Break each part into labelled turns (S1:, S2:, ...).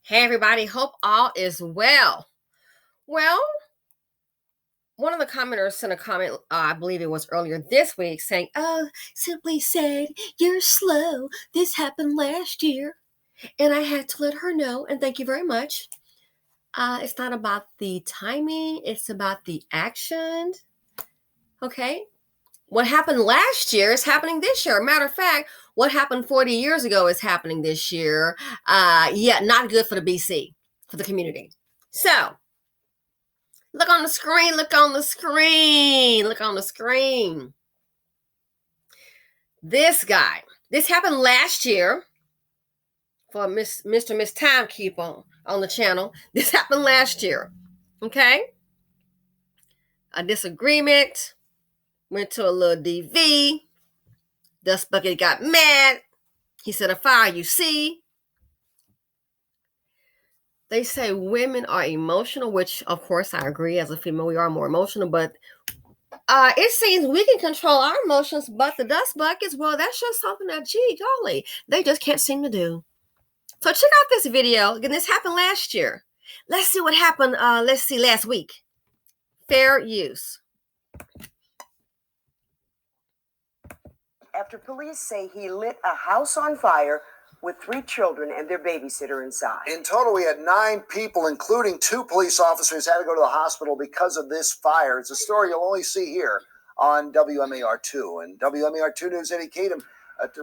S1: Hey, everybody. Hope all is well. Well, one of the commenters sent a comment, I believe it was earlier this week, saying, "Oh, Simply said, you're slow. This happened last year." And I had to let her know, and thank you very much. It's not about the timing, it's about the action. Okay? What happened last year is happening this year. Matter of fact, what happened 40 years ago is happening this year. Yeah, not good for the BC, for the community. So, look on the screen, look on the screen, look on the screen. This guy, this happened last year for Mr. Miss Timekeeper on the channel. This happened last year, okay? A disagreement, went to a little DV. Dust Bucket got mad. He said, "A fire you see." They say women are emotional, which of course I agree. As a female, we are more emotional, but it seems we can control our emotions, but the dust buckets, well, that's just something that, gee golly, they just can't seem to do. So check out this video. Again, this happened last year. Let's see what happened, last week. Fair use.
S2: After police say he lit a house on fire with 3 children and their babysitter inside.
S3: In total, we had 9 people, including 2 police officers, had to go to the hospital because of this fire. It's a story you'll only see here on WMAR2. And WMAR2 News Eddie Kadam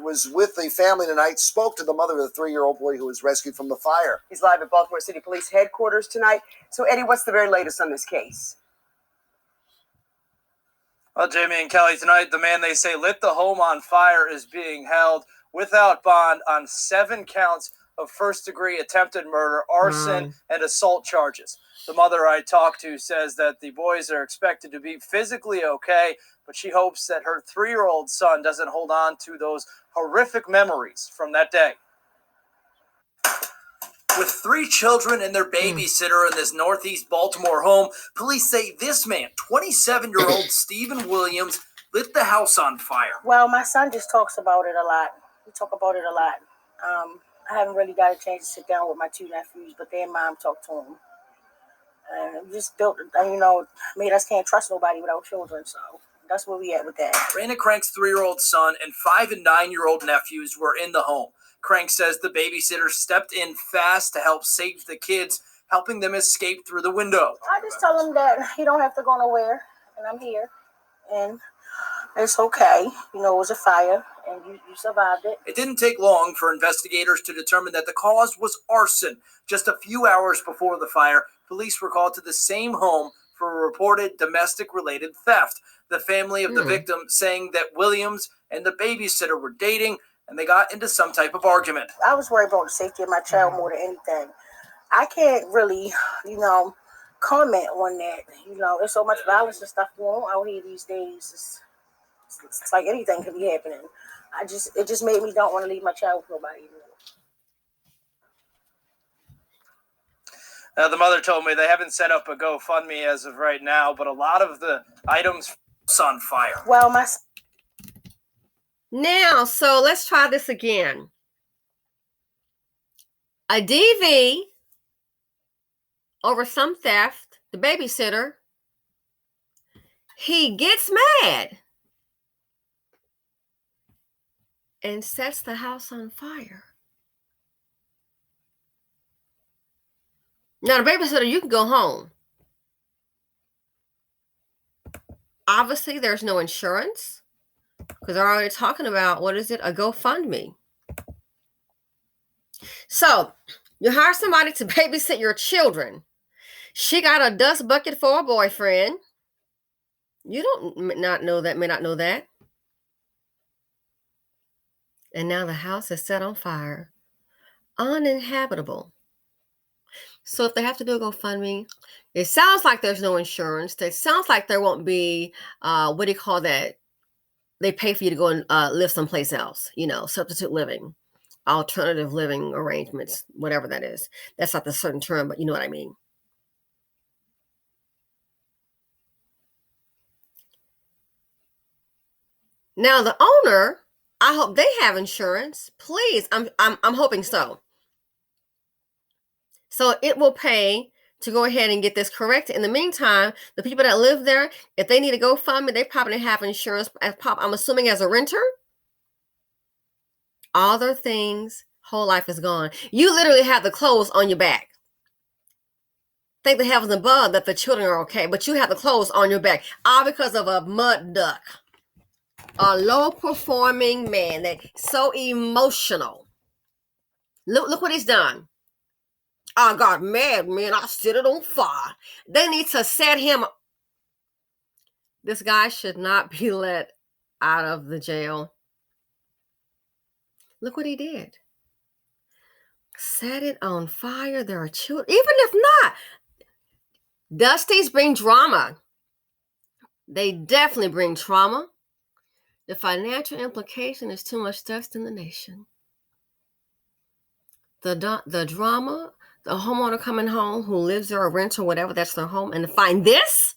S3: was with the family tonight, spoke to the mother of the 3-year-old boy who was rescued from the fire.
S2: He's live at Baltimore City Police headquarters tonight. So, Eddie, what's the very latest on this case?
S4: Well, Jamie and Kelly, tonight the man they say lit the home on fire is being held without bond on 7 counts of first-degree attempted murder, arson, and assault charges. The mother I talked to says that the boys are expected to be physically okay, but she hopes that her 3-year-old son doesn't hold on to those horrific memories from that day. With 3 children and their babysitter in this northeast Baltimore home, police say this man, 27-year-old Stephen Williams, lit the house on fire.
S5: Well, my son just talks about it a lot. We talk about it a lot. I haven't really got a chance to sit down with my 2 nephews, but their mom talked to him. And just built, made us can't trust nobody without children, so that's where we at with that.
S4: Raina Crank's 3-year-old son and 5 and 9-year-old nephews were in the home. Crank says the babysitter stepped in fast to help save the kids, helping them escape through the window.
S5: I just tell him that he don't have to go nowhere, and I'm here, and it's okay. It was a fire, and you survived it.
S4: It didn't take long for investigators to determine that the cause was arson. Just a few hours before the fire, police were called to the same home for a reported domestic-related theft. The family of the victim saying that Williams and the babysitter were dating, and they got into some type of argument.
S5: I was worried about the safety of my child more than anything. I can't really, comment on that. There's so much violence and stuff going on out here these days. It's like anything could be happening. It just made me don't want to leave my child with nobody anymore.
S4: The mother told me they haven't set up a GoFundMe as of right now, but a lot of the items on fire.
S5: Well,
S1: Now, so let's try this again. A DV over some theft, the babysitter, he gets mad and sets the house on fire. Now, the babysitter, you can go home. Obviously, there's no insurance because they're already talking about, what is it, a GoFundMe. So, you hire somebody to babysit your children. She got a dust bucket for a boyfriend. You may not know that. And now the house is set on fire. Uninhabitable. So if they have to do a GoFundMe, it sounds like there's no insurance. It sounds like there won't be, what do you call that? They pay for you to go and live someplace else, substitute living, alternative living arrangements, whatever that is. That's not the certain term, but you know what I mean. Now the owner, I hope they have insurance. Please, I'm hoping so. So it will pay to go ahead and get this corrected. In the meantime, the people that live there, if they need to go fund me, they probably have insurance. I'm assuming as a renter, all their things, whole life is gone. You literally have the clothes on your back. Thank the heavens above that the children are okay, but you have the clothes on your back, all because of a mud duck, a low-performing man that's so emotional. Look what he's done. I got mad, man. I set it on fire. They need to set him. This guy should not be let out of the jail. Look what he did. Set it on fire. There are children. Even if not, Dusties bring drama. They definitely bring trauma. The financial implication is too much dust in the nation. The drama, the homeowner coming home who lives there, a renter, whatever, that's their home, and to find this,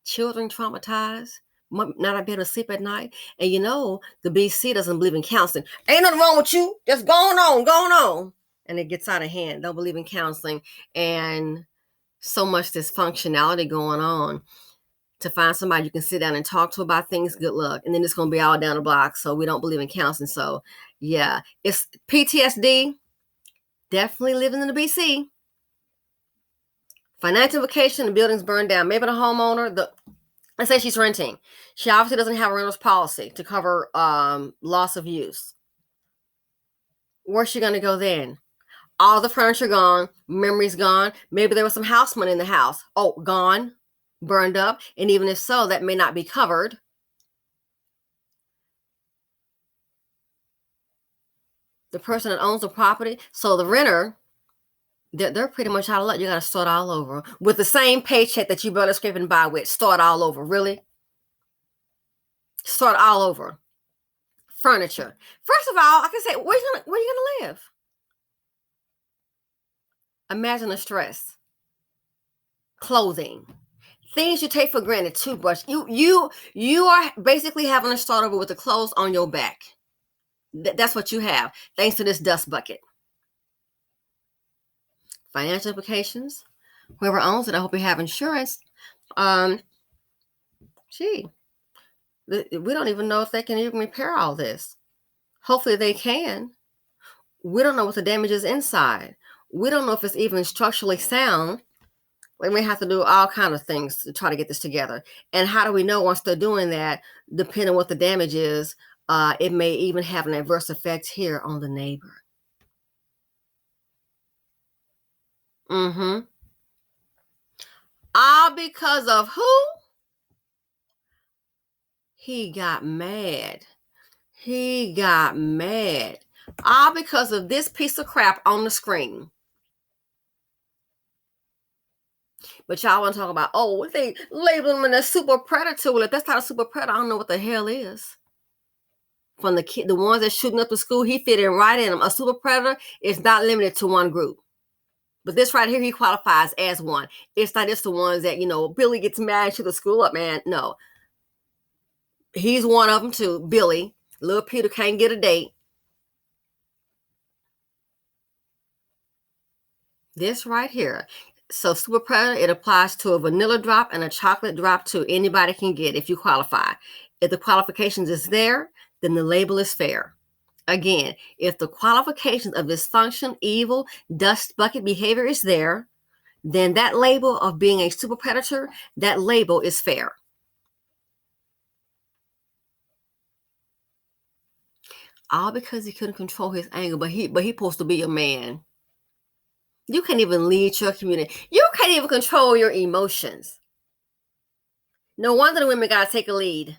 S1: children traumatized, not able to sleep at night. And you know, the BC doesn't believe in counseling. Ain't nothing wrong with you. Just going on. And it gets out of hand. Don't believe in counseling. And so much dysfunctionality going on. To find somebody you can sit down and talk to about things, good luck. And then it's going to be all down the block. So we don't believe in counseling. So yeah, it's PTSD. Definitely living in the BC. Financial implication, the building's burned down. Maybe the homeowner, let's say she's renting. She obviously doesn't have a renter's policy to cover loss of use. Where's she going to go then? All the furniture gone, memories gone. Maybe there was some house money in the house. Oh, gone, burned up. And even if so, that may not be covered. The person that owns the property, so the renter, they're pretty much out of luck. You got to start all over with the same paycheck that you barely scraping by with. Start all over, really? Start all over. Furniture. First of all, I can say, where are you gonna live? Imagine the stress. Clothing. Things you take for granted. Toothbrush. You are basically having to start over with the clothes on your back. That's what you have, thanks to this dust bucket. Financial implications. Whoever owns it, I hope you have insurance. We don't even know if they can even repair all this. Hopefully they can. We don't know what the damage is inside. We don't know if it's even structurally sound. We may have to do all kinds of things to try to get this together. And how do we know once they're doing that, depending on what the damage is, it may even have an adverse effect here on the neighbor. All because of who? He got mad. All because of this piece of crap on the screen. But y'all want to talk about, oh, they label him in a super predator. Well, if that's not a super predator, I don't know what the hell is. From the ones that shooting up the school, he fit in right in them. A super predator is not limited to one group. But this right here, he qualifies as one. It's not just the ones that, Billy gets mad and shoot the school up, man. No. He's one of them too, Billy. Little Peter can't get a date. This right here. So super predator, it applies to a vanilla drop and a chocolate drop too. Anybody can get if you qualify. If the qualifications is there, then the label is fair. Again, if the qualifications of dysfunction, evil, dust bucket behavior is there, then that label of being a super predator, that label is fair. All because he couldn't control his anger, but he supposed to be a man. You can't even lead your community. You can't even control your emotions. No wonder the women got to take a lead.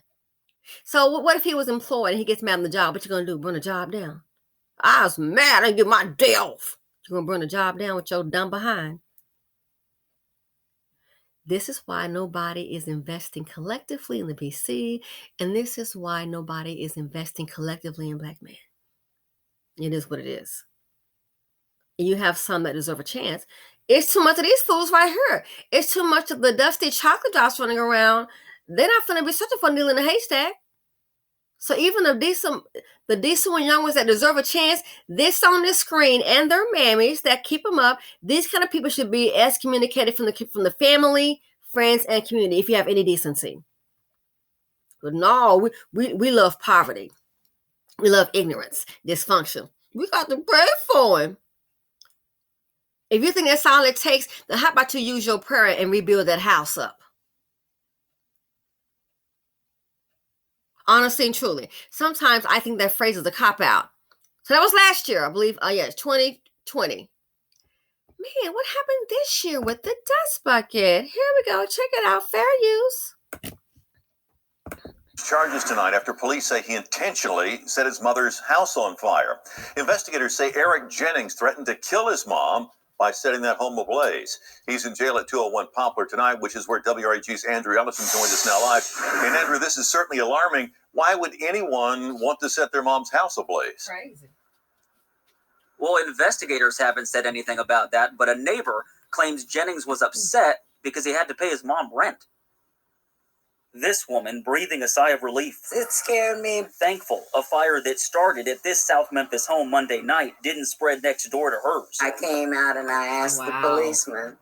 S1: So what if he was employed and he gets mad on the job? What you going to do, burn the job down? I was mad. I didn't get my day off. You're going to burn the job down with your dumb behind. This is why nobody is investing collectively in the BC. And this is why nobody is investing collectively in Black men. It is what it is. You have some that deserve a chance. It's too much of these fools right here. It's too much of the dusty chocolate drops running around. They're not going to be such a fun deal in a haystack. So even the decent and young ones that deserve a chance, this on this screen and their mammies that keep them up, these kind of people should be excommunicated from the family, friends, and community if you have any decency. But no, we love poverty. We love ignorance, dysfunction. We got to pray for him. If you think that's all it takes, then how about you use your prayer and rebuild that house up? Honestly and truly. Sometimes I think that phrase is a cop-out. So that was last year, I believe. It's 2020. Man, what happened this year with the dust bucket? Here we go. Check it out. Fair use.
S6: Charges tonight after police say he intentionally set his mother's house on fire. Investigators say Eric Jennings threatened to kill his mom by setting that home ablaze. He's in jail at 201 Poplar tonight, which is where WRAG's Andrew Ellison joins us now live. And Andrew, this is certainly alarming. Why would anyone want to set their mom's house ablaze?
S1: Crazy.
S7: Well, investigators haven't said anything about that, but a neighbor claims Jennings was upset because he had to pay his mom rent. This woman breathing a sigh of relief.
S8: It scared me.
S7: Thankful a fire that started at this South Memphis home Monday night didn't spread next door to hers.
S8: I came out and I asked the policeman,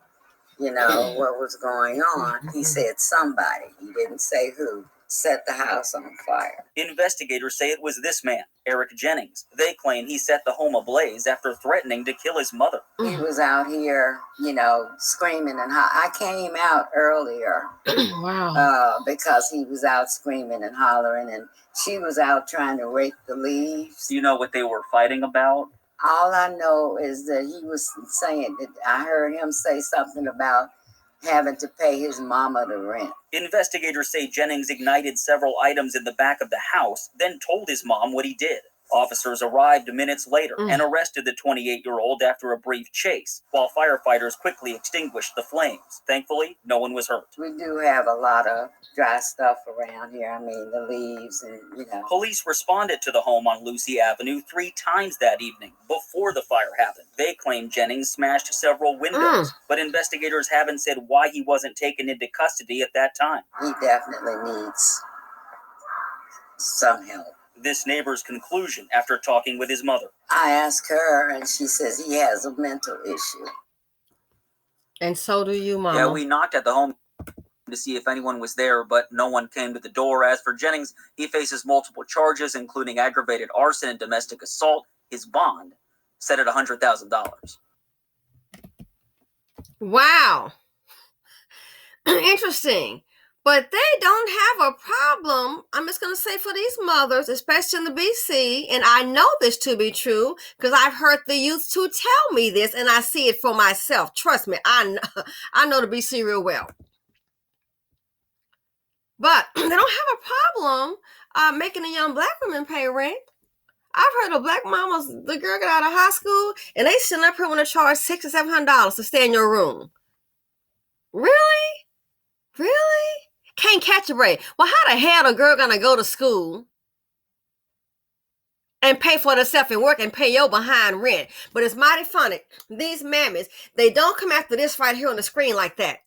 S8: what was going on. He said somebody, he didn't say who, set the house on fire.
S7: Investigators say it was this man, Eric Jennings. They claim he set the home ablaze after threatening to kill his mother.
S8: He was out here, screaming and I came out earlier.
S1: Wow.
S8: Because he was out screaming and hollering and she was out trying to rake the leaves.
S7: Do you know what they were fighting about?
S8: All I know is that he was saying that I heard him say something about having to pay his mama the rent.
S7: Investigators say Jennings ignited several items in the back of the house, then told his mom what he did. Officers arrived minutes later and arrested the 28-year-old after a brief chase, while firefighters quickly extinguished the flames. Thankfully, no one was hurt.
S8: We do have a lot of dry stuff around here. I mean, the leaves and,
S7: Police responded to the home on Lucy Avenue 3 times that evening before the fire happened. They claim Jennings smashed several windows, but investigators haven't said why he wasn't taken into custody at that time.
S8: He definitely needs some help.
S7: This neighbor's conclusion after talking with his mother.
S8: I asked her, and she says he has a mental issue.
S1: And so do you, Mama.
S7: Yeah, we knocked at the home to see if anyone was there, but no one came to the door. As for Jennings, he faces multiple charges, including aggravated arson and domestic assault. His bond set at $100,000.
S1: Wow. Interesting. But they don't have a problem, I'm just going to say, for these mothers, especially in the BC, and I know this to be true because I've heard the youth to tell me this, and I see it for myself. Trust me, I know the BC real well. But they don't have a problem making the young black women pay rent. I've heard of black mamas, the girl got out of high school, and they sitting up here want to charge $600 or $700 to stay in your room. Really? Really? Can't catch a break. Well, how the hell a girl gonna go to school and pay for herself and work and pay your behind rent? But it's mighty funny. These mammies, they don't come after this right here on the screen like that.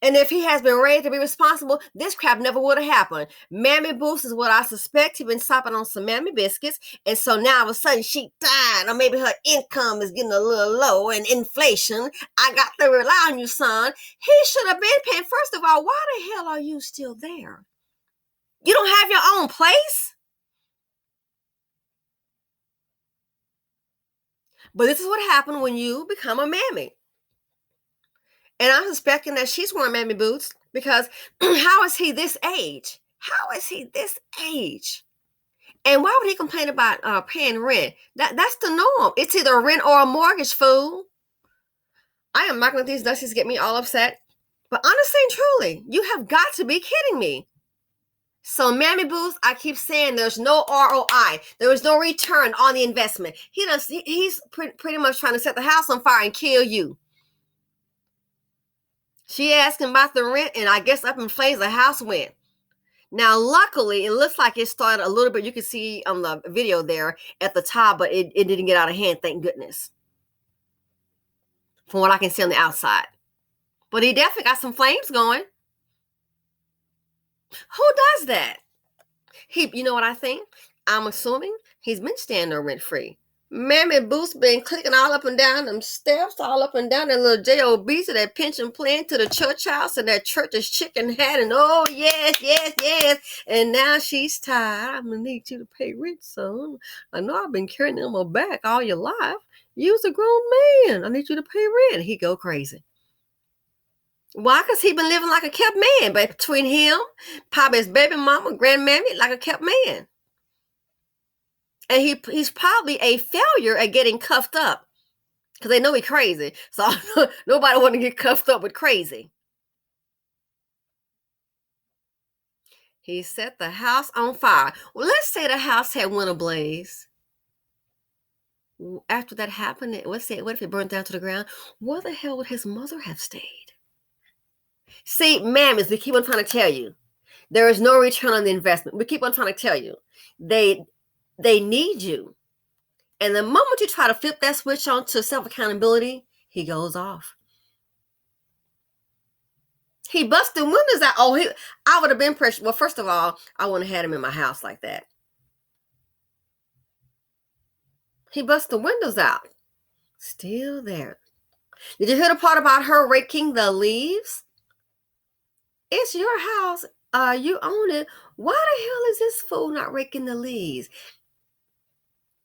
S1: And if he has been raised to be responsible, this crap never would have happened. Mammy Boost is what I suspect. He's been stopping on some mammy biscuits. And so now all of a sudden she died, or maybe her income is getting a little low and inflation. I got to rely on you, son. He should have been paying. First of all, why the hell are you still there? You don't have your own place? But this is what happened when you become a mammy. And I'm suspecting that she's wearing mammy boots because how is he this age? How is he this age? And why would he complain about paying rent? That's the norm. It's either a rent or a mortgage, fool. I am not going to let these dusties get me all upset. But honestly and truly, you have got to be kidding me. So mammy boots, I keep saying there's no ROI. There is no return on the investment. He's pretty much trying to set the house on fire and kill you. She asked him about the rent, and I guess up in flames the house went. Now, luckily, it looks like it started a little bit. You can see on the video there at the top, but it didn't get out of hand, thank goodness. From what I can see on the outside. But he definitely got some flames going. Who does that? You know what I think? I'm assuming he's been staying there rent free. Mammy Boot's been clicking all up and down them steps, all up and down that little JOB to that pension plan to the church house and that church's chicken hat. And oh, yes, yes, yes. And now she's tired. I'm going to need you to pay rent, son. I know I've been carrying it on my back all your life. You's a grown man. I need you to pay rent. He go crazy. Why? Because he been living like a kept man. But between him, probably his baby mama, grandmammy, like a kept man. And he's probably a failure at getting cuffed up. Because they know he's crazy. So nobody want to get cuffed up with crazy. He set the house on fire. Well, let's say the house had went ablaze. After that happened, what if it burned down to the ground? Where the hell would his mother have stayed? See, mammies, we keep on trying to tell you, there is no return on the investment. We keep on trying to tell you, they need you. And the moment you try to flip that switch on to self-accountability, he goes off. He busted windows out. I would have been pressured. Well, first of all, I wouldn't have had him in my house like that. He busted the windows out. Still there. Did you hear the part about her raking the leaves? It's your house. You own it. Why the hell is this fool not raking the leaves?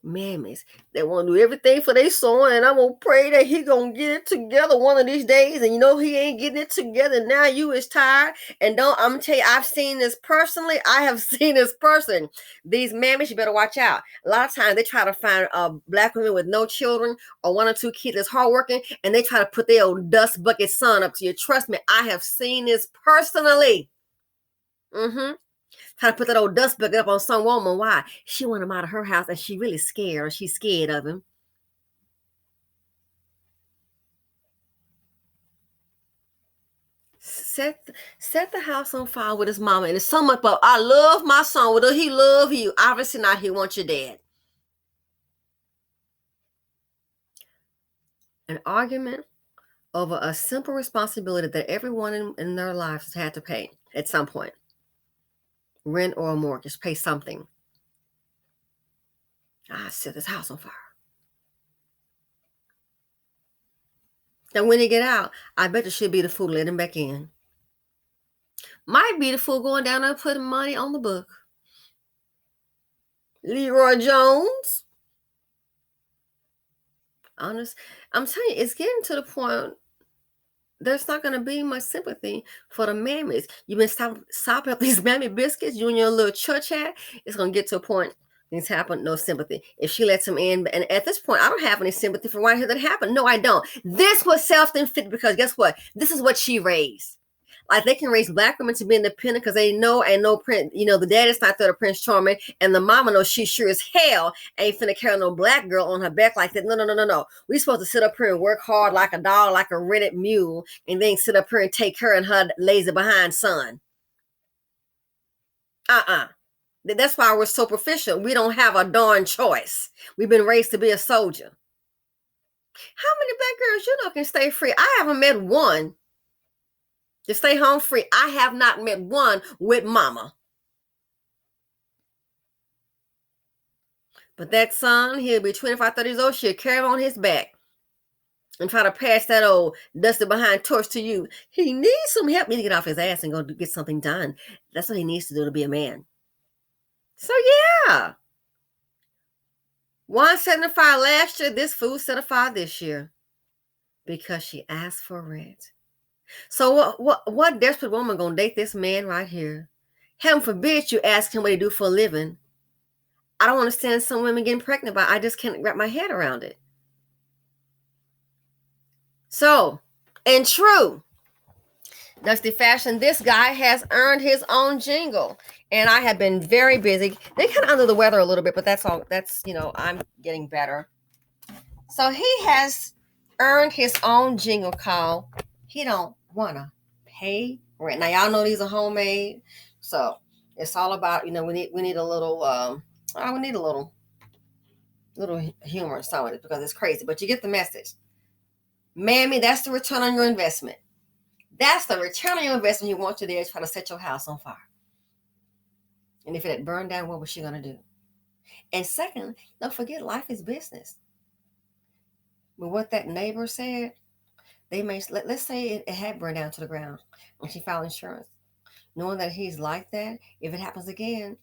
S1: Mammies, they want to do everything for their son, and I'm going to pray that he going to get it together one of these days. And you know he ain't getting it together. Now you is tired. And I'm going to tell you, I've seen this personally. I have seen this person. These mammies, you better watch out. A lot of times they try to find black women with no children or 1 or 2 kids that's hardworking, and they try to put their old dust bucket son up to you. Trust me, I have seen this personally. Trying to put that old dust bucket up on some woman. Why? She want him out of her house and she really scared, or she's scared of him. Set the house on fire with his mama. And it's so much, but I love my son. Well, does he love you? Obviously not. He wants your dad. An argument over a simple responsibility that everyone in their lives has had to pay at some point. Rent or a mortgage, pay something. I set this house on fire. And when he get out, I bet you she'll be the fool to let him back in. Might be the fool going down there and putting money on the book. Leroy Jones. Honest, I'm telling you, it's getting to the point there's not going to be much sympathy for the mammies. You've been stopping up these mammy biscuits, you and your little church hat. It's going to get to a point, things happen, no sympathy. If she lets him in, and at this point, I don't have any sympathy for why that happened. No, I don't. This was self-inflicted because guess what? This is what she raised. Like they can raise black women to be independent because they know and no prince, the dad is not there to Prince Charming, and the mama knows she sure as hell ain't finna carry no black girl on her back like that. No. We supposed to sit up here and work hard like a dog, like a rented mule, and then sit up here and take her and her lazy behind son. That's why we're so proficient. We don't have a darn choice. We've been raised to be a soldier. How many black girls can stay free? I haven't met one to stay home free. I have not met one with mama. But that son, he'll be 25, 30 years old. She'll carry him on his back and try to pass that old dusty behind torch to you. He needs some help. He need to get off his ass and go get something done. That's what he needs to do to be a man. So yeah. One set a fire last year. This fool set a fire this year because she asked for rent. So what desperate woman gonna date this man right here? Heaven forbid you ask him what he do for a living. I don't understand some women getting pregnant, but I just can't wrap my head around it. So, in true Dusty fashion, this guy has earned his own jingle. And I have been very busy. They're kind of under the weather a little bit, but that's all. That's, I'm getting better. So he has earned his own jingle called He Don't Wanna Pay Rent. Now, y'all know these are homemade. So it's all about, we need a little, we need a little humor in some of it because it's crazy. But you get the message. Mammy, that's the return on your investment. That's the return on your investment you want you there to try to set your house on fire. And if it had burned down, what was she going to do? And second, don't forget, life is business. But what that neighbor said, they may, let's say it had burned down to the ground when she filed insurance. Knowing that he's like that, if it happens again,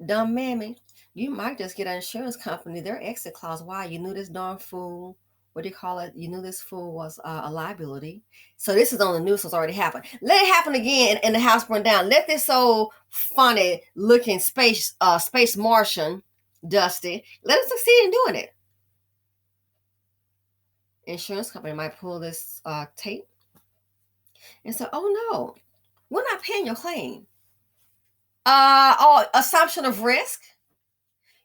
S1: dumb mammy, you might just get an insurance company, their exit clause. Why? You knew this darn fool, what do you call it? You knew this fool was a liability. So this is on the news, so it's already happened. Let it happen again and the house burn down. Let this old funny looking space Martian, Dusty, let us succeed in doing it. Insurance company might pull this tape and say, oh no, we're not paying your claim. Assumption of risk.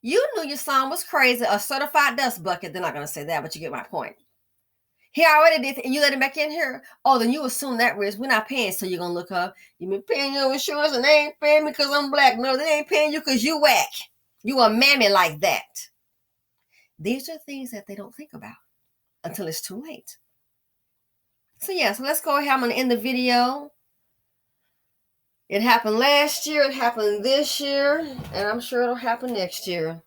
S1: You knew your son was crazy, a certified dust bucket. They're not going to say that, but you get my point. He already did, and you let him back in here. Oh, then you assume that risk. We're not paying, so you're going to look up. You been paying your insurance, and they ain't paying me because I'm black. No, they ain't paying you because you whack. You a mammy like that. These are things that they don't think about until it's too late. So let's go ahead. I'm going to end the video. It happened last year. It happened this year. And I'm sure it'll happen next year.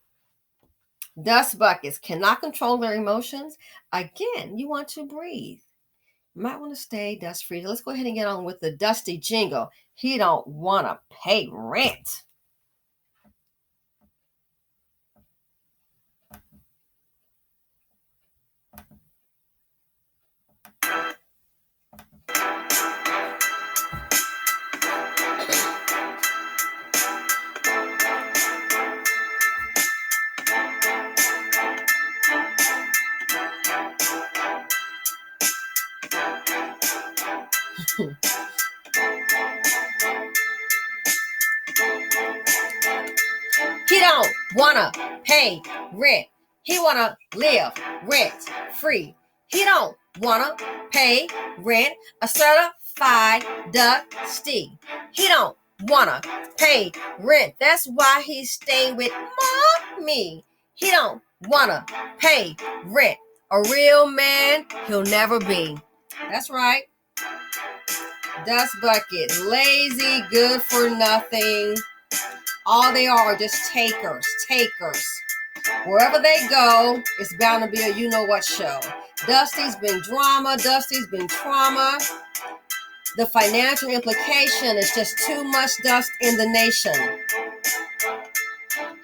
S1: Dust buckets cannot control their emotions. Again, you want to breathe. You might want to stay dust free. Let's go ahead and get on with the Dusty jingle. He don't want to pay rent. He don't wanna pay rent. He wanna live rent free. He don't wanna pay rent. A certified Dusty. He don't wanna pay rent. That's why he stay with mommy. He don't wanna pay rent. A real man he'll never be. That's right. Dust bucket, lazy, good for nothing. All they are just takers. Wherever they go, it's bound to be a you-know-what show. Dusty's been drama. Dusty's been trauma. The financial implication is just too much dust in the nation.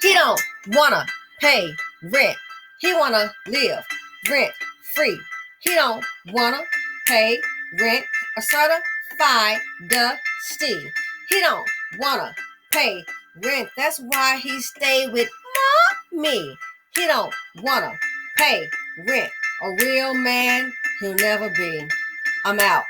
S1: He don't want to pay rent. He want to live rent free. He don't want to pay rent. A certified Dusty. He don't want to pay rent. That's why he stayed with mommy. He don't want to pay rent. A real man he'll never be. I'm out.